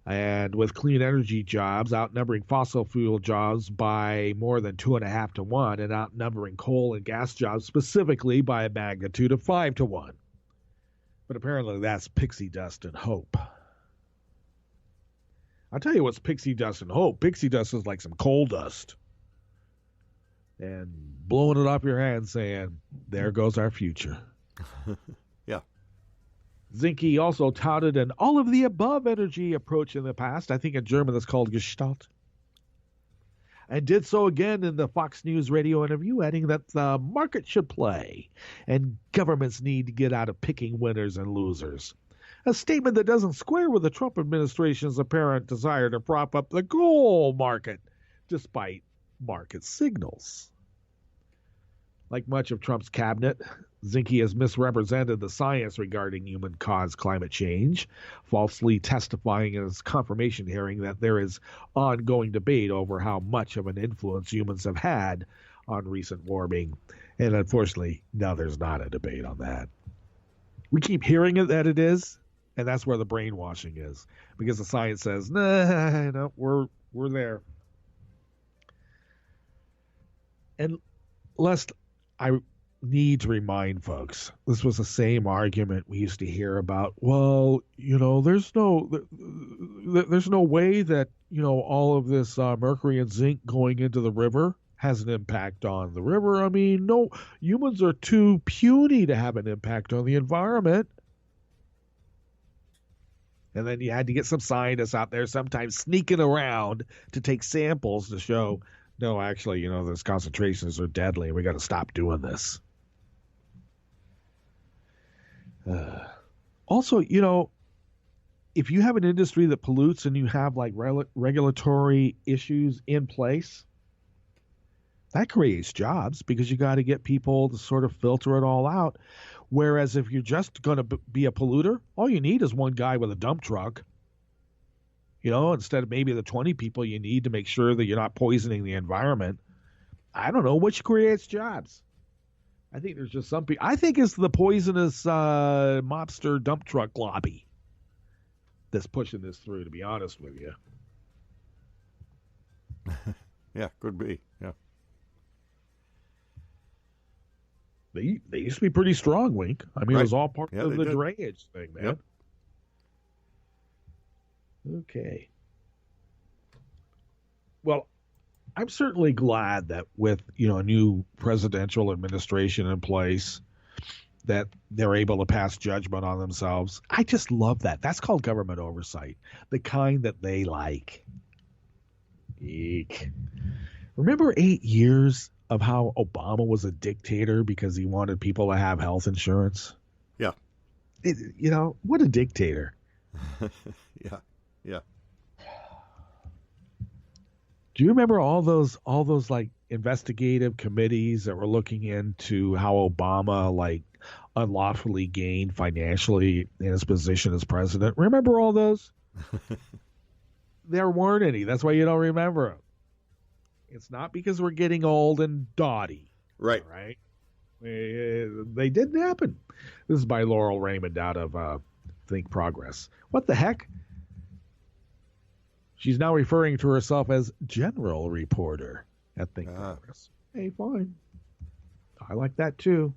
And with clean energy jobs outnumbering fossil fuel jobs by more than 2.5 to 1, and outnumbering coal and gas jobs specifically by a magnitude of 5 to 1. But apparently that's pixie dust and hope. I'll tell you what's pixie dust and hope. Pixie dust is like some coal dust. And blowing it off your hand saying, there goes our future. Yeah. Zinke also touted an all-of-the-above energy approach in the past. I think in German that's called Gestalt. And did so again in the Fox News radio interview, adding that the market should play and governments need to get out of picking winners and losers. A statement that doesn't square with the Trump administration's apparent desire to prop up the coal market, despite market signals. Like much of Trump's cabinet, Zinke has misrepresented the science regarding human-caused climate change, falsely testifying in his confirmation hearing that there is ongoing debate over how much of an influence humans have had on recent warming. And unfortunately, now there's not a debate on that. We keep hearing it that it is, and that's where the brainwashing is, because the science says, nah, no, we're there. And lest I need to remind folks, this was the same argument we used to hear about, well, there's no way that, all of this mercury and zinc going into the river has an impact on the river. I mean, no, humans are too puny to have an impact on the environment. And then you had to get some scientists out there sometimes sneaking around to take samples to show, no, actually, those concentrations are deadly. We got to stop doing this. Also, if you have an industry that pollutes and you have like regulatory issues in place, that creates jobs because you got to get people to sort of filter it all out. Whereas if you're just going to be a polluter, all you need is one guy with a dump truck. Instead of maybe the 20 people you need to make sure that you're not poisoning the environment. I don't know which creates jobs. I think there's just some people. I think it's the poisonous mobster dump truck lobby that's pushing this through, to be honest with you. Yeah, could be. Yeah. They used to be pretty strong, Wink. I mean, It was all part of the drayage thing, man. Yep. Okay. Well, I'm certainly glad that with, a new presidential administration in place, that they're able to pass judgment on themselves. I just love that. That's called government oversight, the kind that they like. Eek. Remember 8 years of how Obama was a dictator because he wanted people to have health insurance? Yeah. What a dictator. Yeah. Yeah. Do you remember all those like investigative committees that were looking into how Obama like unlawfully gained financially in his position as president? Remember all those? There weren't any. That's why you don't remember them. It's not because we're getting old and dotty. Right. Right. They didn't happen. This is by Laurel Raymond out of Think Progress. What the heck? She's now referring to herself as general reporter at Think Progress. Hey, fine. I like that too.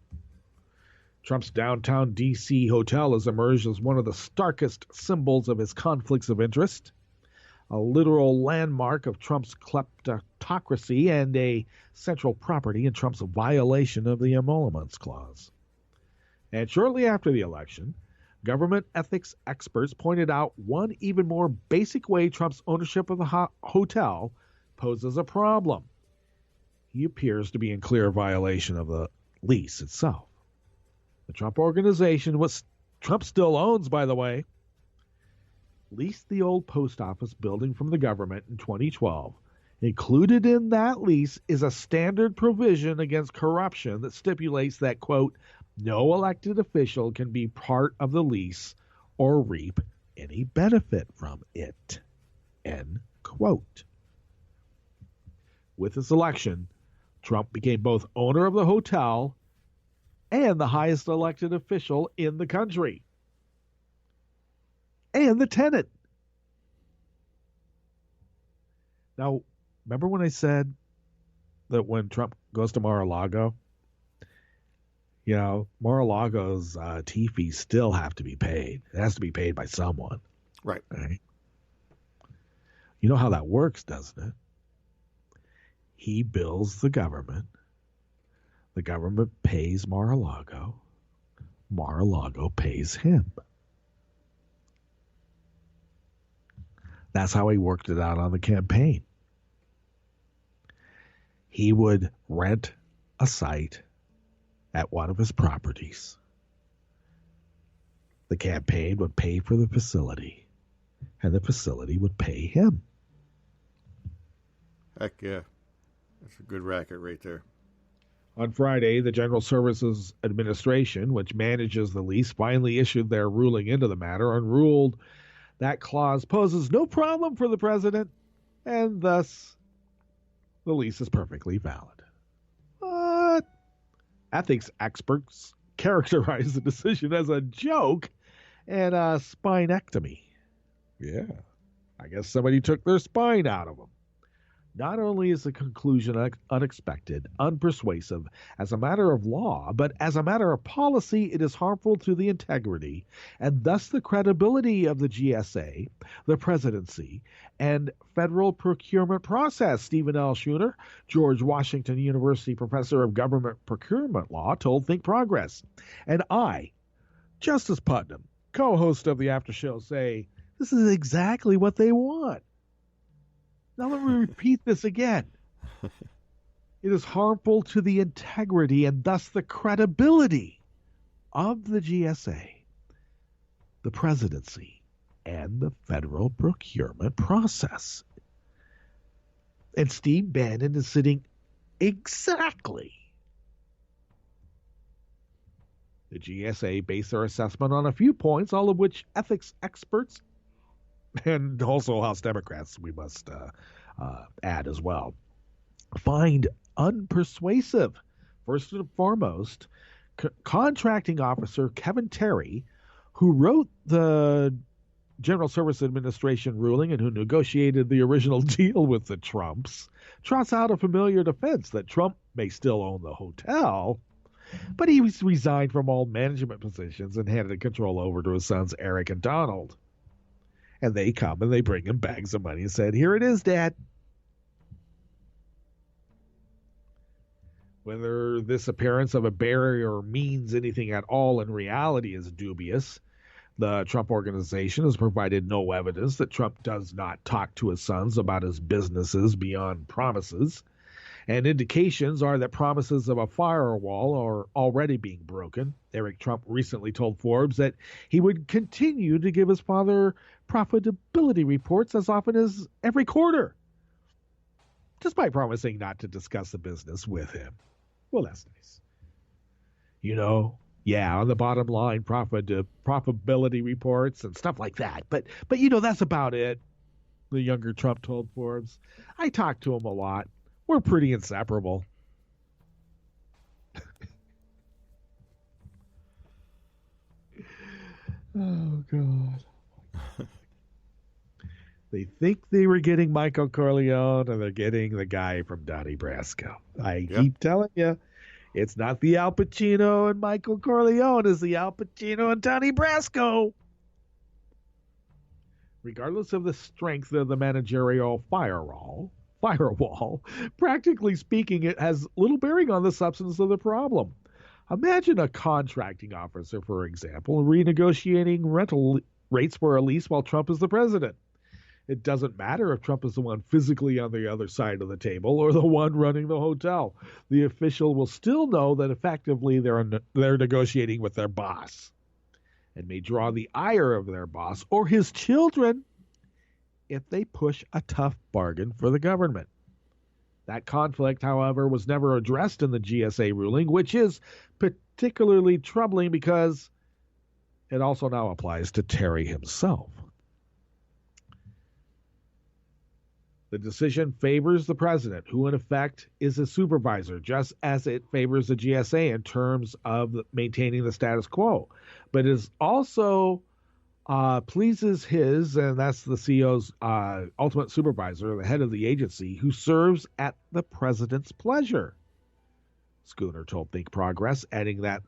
Trump's downtown D.C. hotel has emerged as one of the starkest symbols of his conflicts of interest, a literal landmark of Trump's kleptocracy and a central property in Trump's violation of the Emoluments Clause. And shortly after the election, government ethics experts pointed out one even more basic way Trump's ownership of the hotel poses a problem. He appears to be in clear violation of the lease itself. The Trump Organization, which Trump still owns, by the way, leased the old post office building from the government in 2012. Included in that lease is a standard provision against corruption that stipulates that, quote, no elected official can be part of the lease or reap any benefit from it, end quote. With his election, Trump became both owner of the hotel and the highest elected official in the country. And the tenant. Now, remember when I said that when Trump goes to Mar-a-Lago, Mar-a-Lago's tea fees still have to be paid. It has to be paid by someone. Right. You know how that works, doesn't it? He bills the government. The government pays Mar-a-Lago. Mar-a-Lago pays him. That's how he worked it out on the campaign. He would rent a site at one of his properties. The campaign would pay for the facility, and the facility would pay him. Heck yeah. That's a good racket right there. On Friday, the General Services Administration, which manages the lease, finally issued their ruling into the matter and ruled that clause poses no problem for the president, and thus the lease is perfectly valid. But ethics experts characterize the decision as a joke and a spinectomy. Yeah, I guess somebody took their spine out of them. Not only is the conclusion unexpected, unpersuasive as a matter of law, but as a matter of policy, it is harmful to the integrity and thus the credibility of the GSA, the presidency, and federal procurement process. Stephen L. Schooner, George Washington University professor of government procurement law, told Think Progress. And I, Justice Putnam, co-host of the After Show, say this is exactly what they want. Now let me repeat this again. It is harmful to the integrity and thus the credibility of the GSA, the presidency, and the federal procurement process. And Steve Bannon is sitting exactly. The GSA based their assessment on a few points, all of which ethics experts and also House Democrats, we must add as well, find unpersuasive. First and foremost, contracting officer Kevin Terry, who wrote the General Service Administration ruling and who negotiated the original deal with the Trumps, trots out a familiar defense that Trump may still own the hotel, but he was resigned from all management positions and handed control over to his sons Eric and Donald. And they come and they bring him bags of money and said, "Here it is, Dad." Whether this appearance of a barrier means anything at all in reality is dubious. The Trump organization has provided no evidence that Trump does not talk to his sons about his businesses beyond promises. And indications are that promises of a firewall are already being broken. Eric Trump recently told Forbes that he would continue to give his father profitability reports as often as every quarter, despite promising not to discuss the business with him. Well, that's nice. On the bottom line, profitability reports and stuff like that. But that's about it, the younger Trump told Forbes. I talk to him a lot. We're pretty inseparable. Oh, God. They think they were getting Michael Corleone, and they're getting the guy from Donnie Brasco. I keep telling you, it's not the Al Pacino and Michael Corleone. It's the Al Pacino and Donnie Brasco. Regardless of the strength of the managerial firewall, practically speaking, it has little bearing on the substance of the problem. Imagine a contracting officer, for example, renegotiating rental rates for a lease while Trump is the president. It doesn't matter if Trump is the one physically on the other side of the table or the one running the hotel. The official will still know that effectively they're negotiating with their boss and may draw the ire of their boss or his children if they push a tough bargain for the government. That conflict, however, was never addressed in the GSA ruling, which is particularly troubling because it also now applies to Terry himself. The decision favors the president, who in effect is a supervisor, just as it favors the GSA in terms of maintaining the status quo. But it also pleases his, and that's the CEO's ultimate supervisor, the head of the agency, who serves at the president's pleasure. Schooner told Think Progress, adding that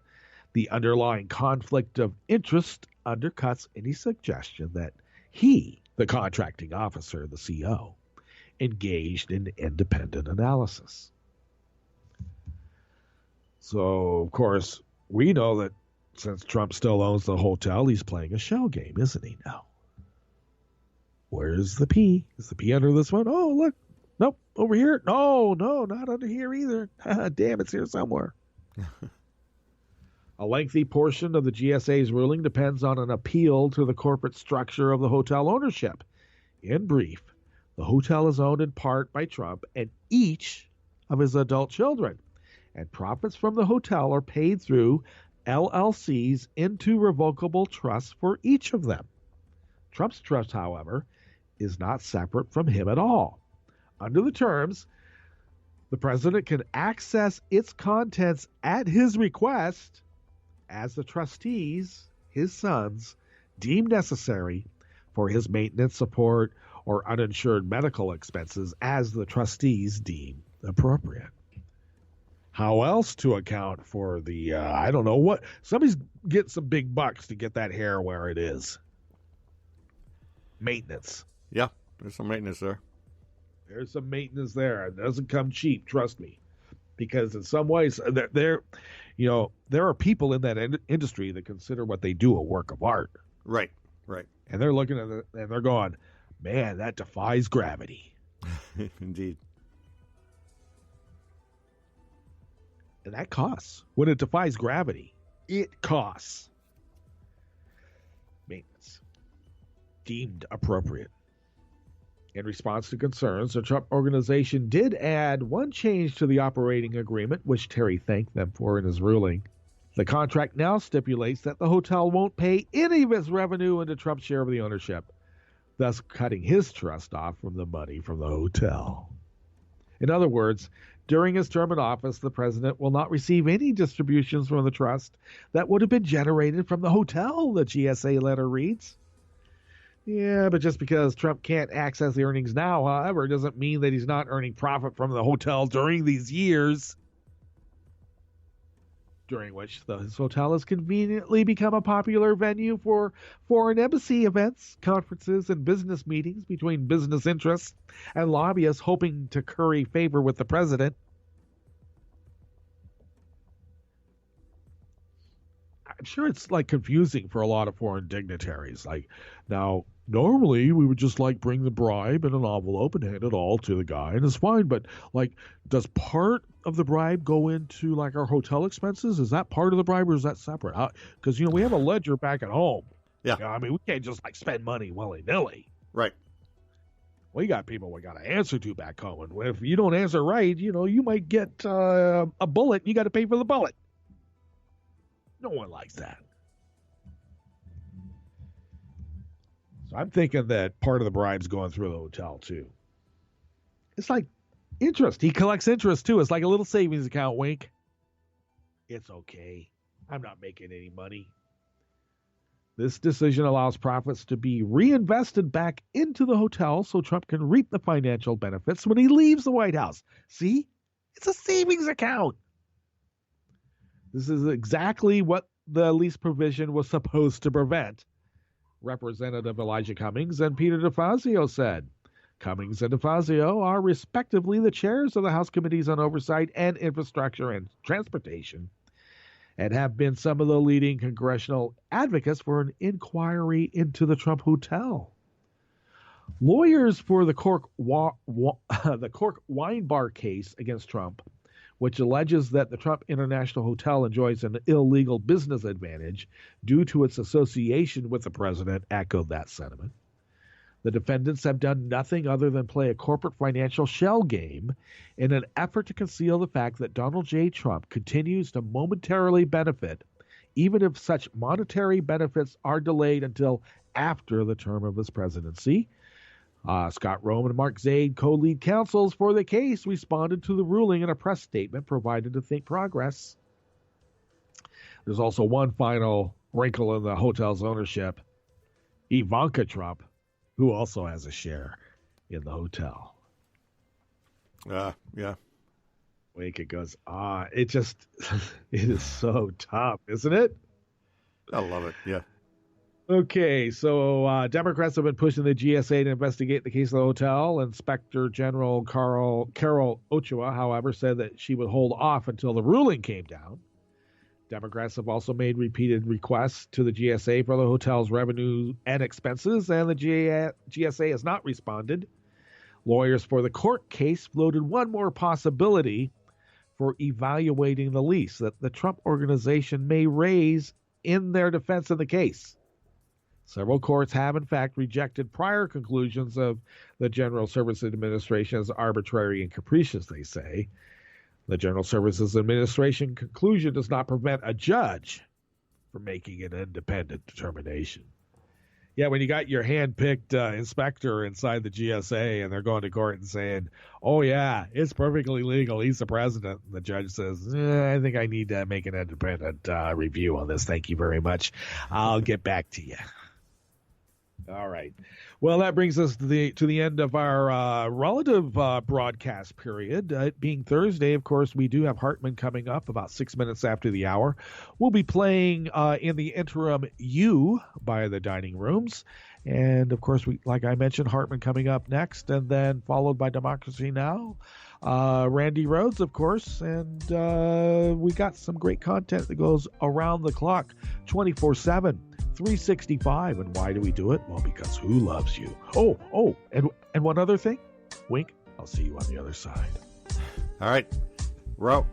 the underlying conflict of interest undercuts any suggestion that he, the contracting officer, the CEO, engaged in independent analysis. So, of course, we know that since Trump still owns the hotel, he's playing a shell game, isn't he now? Where's the P? Is the P under this one? Oh, look. Nope, over here. No, not under here either. Damn, it's here somewhere. A lengthy portion of the GSA's ruling depends on an appeal to the corporate structure of the hotel ownership. In brief, the hotel is owned in part by Trump and each of his adult children. and profits from the hotel are paid through LLCs into revocable trusts for each of them. Trump's trust, however, is not separate from him at all. Under the terms, the president can access its contents at his request as the trustees, his sons, deem necessary for his maintenance, support, or uninsured medical expenses as the trustees deem appropriate. How else to account for the, I don't know what, somebody's getting some big bucks to get that hair where it is. Maintenance. Yeah, there's some maintenance there. There's some maintenance there. It doesn't come cheap, trust me. Because in some ways, there are people in that industry that consider what they do a work of art. Right, right. And they're looking at it and they're going, man, that defies gravity. Indeed. And that costs. When it defies gravity, it costs. Maintenance. Deemed appropriate. In response to concerns, the Trump organization did add one change to the operating agreement, which Terry thanked them for in his ruling. The contract now stipulates that the hotel won't pay any of its revenue into Trump's share of the ownership, thus cutting his trust off from the money from the hotel. In other words, during his term in office, the president will not receive any distributions from the trust that would have been generated from the hotel, the GSA letter reads. Yeah, but just because Trump can't access the earnings now, however, doesn't mean that he's not earning profit from the hotel during these years, during which his hotel has conveniently become a popular venue for foreign embassy events, conferences, and business meetings between business interests and lobbyists hoping to curry favor with the president. I'm sure it's like confusing for a lot of foreign dignitaries. Like, now, normally we would just like bring the bribe in an envelope and hand it all to the guy, and it's fine. But like, does part of the bribe go into like our hotel expenses? Is that part of the bribe, or is that separate? Because we have a ledger back at home. Yeah, I mean, we can't just like spend money willy nilly. Right. We got people we got to answer to back home, and if you don't answer right, you might get a bullet. And you got to pay for the bullet. No one likes that. So I'm thinking that part of the bribe's going through the hotel, too. It's like interest. He collects interest, too. It's like a little savings account, wink. It's okay. I'm not making any money. This decision allows profits to be reinvested back into the hotel so Trump can reap the financial benefits when he leaves the White House. See? It's a savings account. This is exactly what the lease provision was supposed to prevent, Representative Elijah Cummings and Peter DeFazio said. Cummings and DeFazio are respectively the chairs of the House Committees on Oversight and Infrastructure and Transportation, and have been some of the leading congressional advocates for an inquiry into the Trump Hotel. Lawyers for the Cork Wine Bar case against Trump, which alleges that the Trump International Hotel enjoys an illegal business advantage due to its association with the president, echoed that sentiment. The defendants have done nothing other than play a corporate financial shell game in an effort to conceal the fact that Donald J. Trump continues to momentarily benefit, even if such monetary benefits are delayed until after the term of his presidency. Scott Rome and Mark Zaid, co-lead counsels for the case, responded to the ruling in a press statement provided to Think Progress. There's also one final wrinkle in the hotel's ownership. Ivanka Trump, who also has a share in the hotel. Yeah. Wake, it goes, it just, it is so tough, isn't it? I love it, yeah. Okay, so Democrats have been pushing the GSA to investigate the case of the hotel. Inspector General Carol Ochoa, however, said that she would hold off until the ruling came down. Democrats have also made repeated requests to the GSA for the hotel's revenue and expenses, and the GSA has not responded. Lawyers for the court case floated one more possibility for evaluating the lease that the Trump organization may raise in their defense of the case. Several courts have, in fact, rejected prior conclusions of the General Services Administration as arbitrary and capricious, they say. The General Services Administration conclusion does not prevent a judge from making an independent determination. Yeah, when you got your hand-picked inspector inside the GSA and they're going to court and saying, oh, yeah, it's perfectly legal, he's the president, and the judge says, I think I need to make an independent review on this. Thank you very much. I'll get back to you. All right. Well, that brings us to the end of our relative broadcast period. It being Thursday, of course, we do have Hartman coming up about 6 minutes after the hour. We'll be playing in the interim You by the Dining Rooms. And, of course, like I mentioned, Hartman coming up next, and then followed by Democracy Now!, Randy Rhodes, of course, and we got some great content that goes around the clock, 24/7. 365. And why do we do it? Well, because who loves you? Oh, and one other thing. Wink. I'll see you on the other side. All right. We're out.